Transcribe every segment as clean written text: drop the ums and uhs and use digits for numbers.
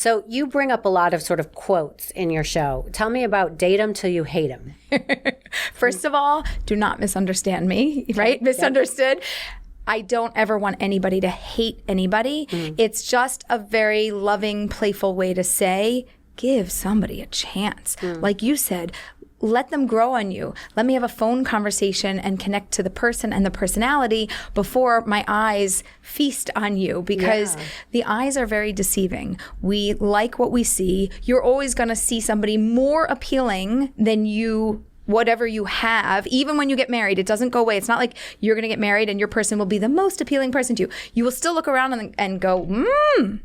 So you bring up a lot of sort of quotes in your show. Tell me about date them till you hate them. First of all, do not misunderstand me, right? Misunderstood. I don't ever want anybody to hate anybody. It's just a very loving, playful way to say, give somebody a chance. Like you said, let them grow on you. Let me have a phone conversation and connect to the person and the personality before my eyes feast on you, because the eyes are very deceiving. We like what we see. You're always going to see somebody more appealing than you, whatever you have. Even when you get married, it doesn't go away. It's not like you're going to get married and your person will be the most appealing person to you. You will still look around and go,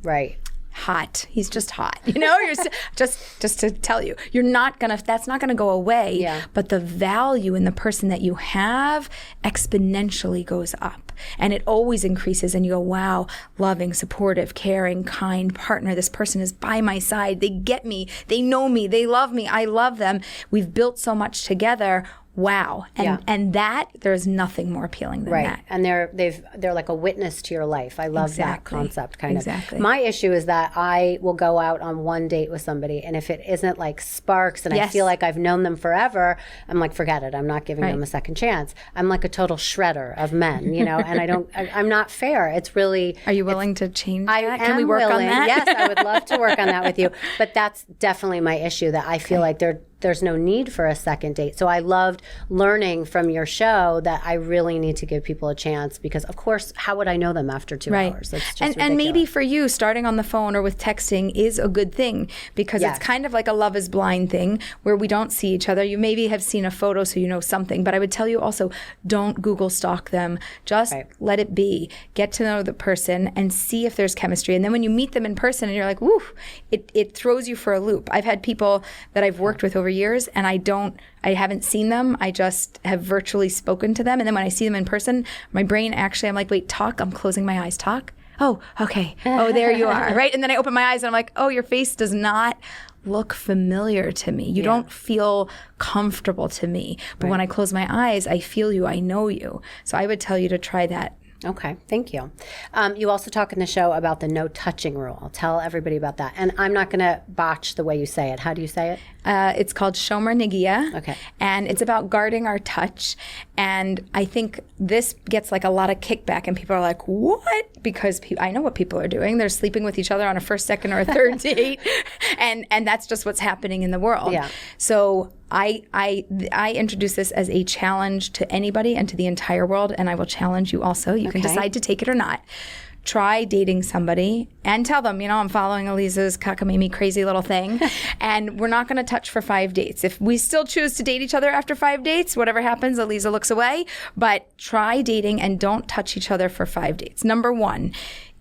Right. hot. He's just hot. You know, you're just to tell you, that's not gonna go away. Yeah. But the value in the person that you have exponentially goes up. And it always increases, and you go, wow, loving, supportive, caring, kind partner. This person is by my side. They get me. They know me. They love me. I love them. We've built so much together. Wow. And that, there's nothing more appealing than that. And they're like a witness to your life. I love that concept kind of. My issue is that I will go out on one date with somebody, and if it isn't like sparks and I feel like I've known them forever, I'm like, forget it. I'm not giving them a second chance. I'm like a total shredder of men, you know, and I'm not fair. It's really. Are you willing to change that? I am Can we work on that? Yes, I would love to work on that with you. But that's definitely my issue, that I feel like there's no need for a second date. So I loved learning from your show that I really need to give people a chance, because of course, how would I know them after 2 hours? That's just and maybe for you, starting on the phone or with texting is a good thing, because it's kind of like a love is blind thing where we don't see each other. You maybe have seen a photo so you know something, but I would tell you also, don't Google stalk them. Just let it be. Get to know the person and see if there's chemistry. And then when you meet them in person and you're like, woo, it throws you for a loop. I've had people that I've worked with over years, and I haven't seen them. I just have virtually spoken to them. And then when I see them in person, my brain actually, I'm like, wait, talk. I'm closing my eyes. Talk. Oh, okay. Oh, there you are. Right. And then I open my eyes and I'm like, oh, your face does not look familiar to me. You don't feel comfortable to me. But when I close my eyes, I feel you. I know you. So I would tell you to try that. Okay, thank you. You also talk in the show about the no touching rule. Tell everybody about that. And I'm not going to botch the way you say it. How do you say it? It's called Shomer Nigia. Okay. And it's about guarding our touch. And I think this gets like a lot of kickback, and people are like, what? Because I know what people are doing. They're sleeping with each other on a first, second, or a third date. And that's just what's happening in the world. Yeah. So I introduce this as a challenge to anybody and to the entire world, and I will challenge you also. You can decide to take it or not. Try dating somebody and tell them, I'm following Aleeza's cockamamie crazy little thing, and we're not going to touch for 5 dates. If we still choose to date each other after 5 dates, whatever happens, Aleeza looks away. But try dating and don't touch each other for 5 dates. Number 1,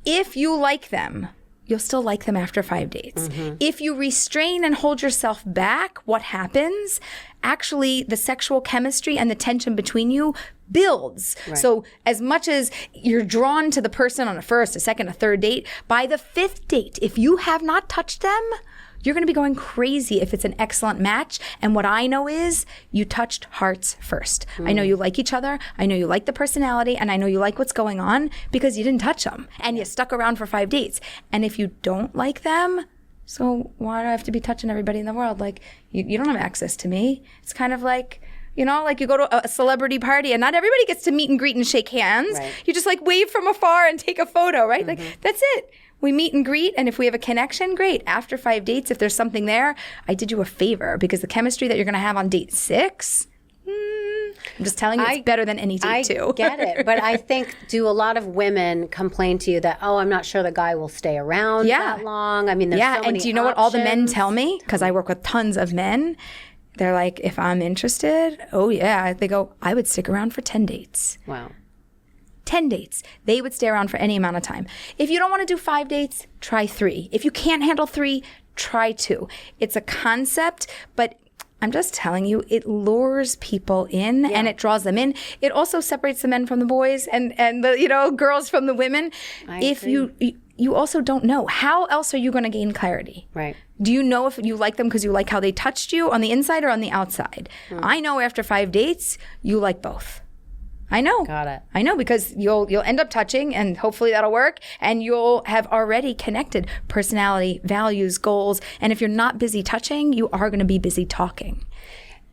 if you like them, you'll still like them after 5 dates. If you restrain and hold yourself back, what happens? Actually, the sexual chemistry and the tension between you builds. So as much as you're drawn to the person on a first, a second, a third date, by the 5th date, if you have not touched them, you're going to be going crazy if it's an excellent match. And what I know is you touched hearts first. I know you like each other. I know you like the personality, and I know you like what's going on because you didn't touch them and you stuck around for 5 dates. And if you don't like them, so why do I have to be touching everybody in the world? Like, you don't have access to me. It's kind of like, like you go to a celebrity party and not everybody gets to meet and greet and shake hands. You just like wave from afar and take a photo, right? Like, that's it. We meet and greet, and if we have a connection, great. After 5 dates, if there's something there, I did you a favor, because the chemistry that you're going to have on date 6, I'm just telling you, it's better than any date 2. I get it, but I think, do a lot of women complain to you that, I'm not sure the guy will stay around that long? I mean, there's so many and do you know what all the men options. tell me? Because I work with tons of men. They're like, if I'm interested, they go, I would stick around for 10 dates. Wow. 10 dates. They would stay around for any amount of time. If you don't want to do 5 dates, try 3. If you can't handle 3, try 2. It's a concept, but I'm just telling you, it lures people in and it draws them in. It also separates the men from the boys and the girls from the women. If you also don't know, how else are you going to gain clarity? Right. Do you know if you like them because you like how they touched you on the inside or on the outside? I know after 5 dates, you like both. I know. Got it. I know, because you'll end up touching, and hopefully that'll work, and you'll have already connected personality, values, goals. And if you're not busy touching, you are going to be busy talking.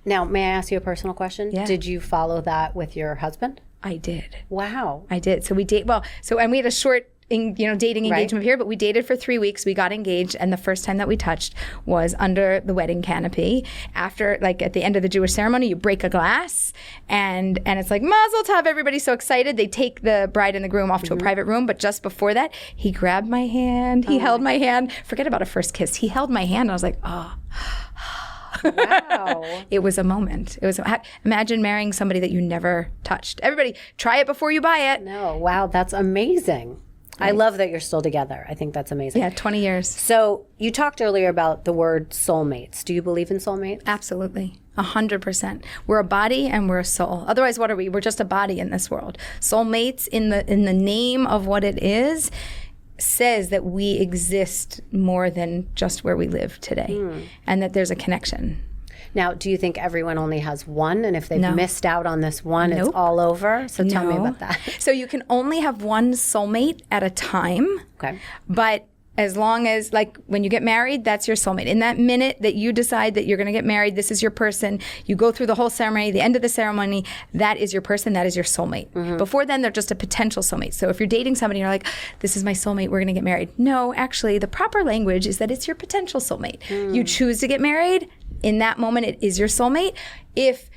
Now, may I ask you a personal question? Yeah. Did you follow that with your husband? I did. Wow. I did. So we and we had a short dating engagement here, but we dated for 3 weeks. We got engaged, and the first time that we touched was under the wedding canopy. After, like, at the end of the Jewish ceremony, you break a glass, and it's like Mazel Tov. Everybody's so excited. They take the bride and the groom off to a private room, but just before that, he grabbed my hand. He held my hand. Forget about a first kiss. He held my hand. I was like, oh. Wow. It was a moment. Imagine marrying somebody that you never touched. Everybody, try it before you buy it. No, wow, that's amazing. Right. I love that you're still together. I think that's amazing. Yeah, 20 years. So you talked earlier about the word soulmates. Do you believe in soulmates? Absolutely. 100%. We're a body and we're a soul. Otherwise, what are we? We're just a body in this world. Soulmates, in the name of what it is, says that we exist more than just where we live today, and that there's a connection. Now, do you think everyone only has one, and if they've missed out on this one, it's all over? So tell me about that. So you can only have one soulmate at a time. Okay. But as long as, like, when you get married, that's your soulmate. In that minute that you decide that you're going to get married, this is your person. You go through the whole ceremony, the end of the ceremony, that is your person, that is your soulmate. Before then, they're just a potential soulmate. So if you're dating somebody, you're like, this is my soulmate, we're going to get married. No, actually, the proper language is that it's your potential soulmate. You choose to get married. In that moment, it is your soulmate. If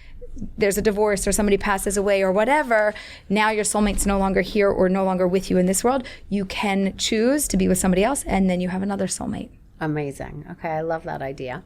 there's a divorce or somebody passes away or whatever, now your soulmate's no longer here or no longer with you in this world. You can choose to be with somebody else, and then you have another soulmate. Amazing. Okay, I love that idea.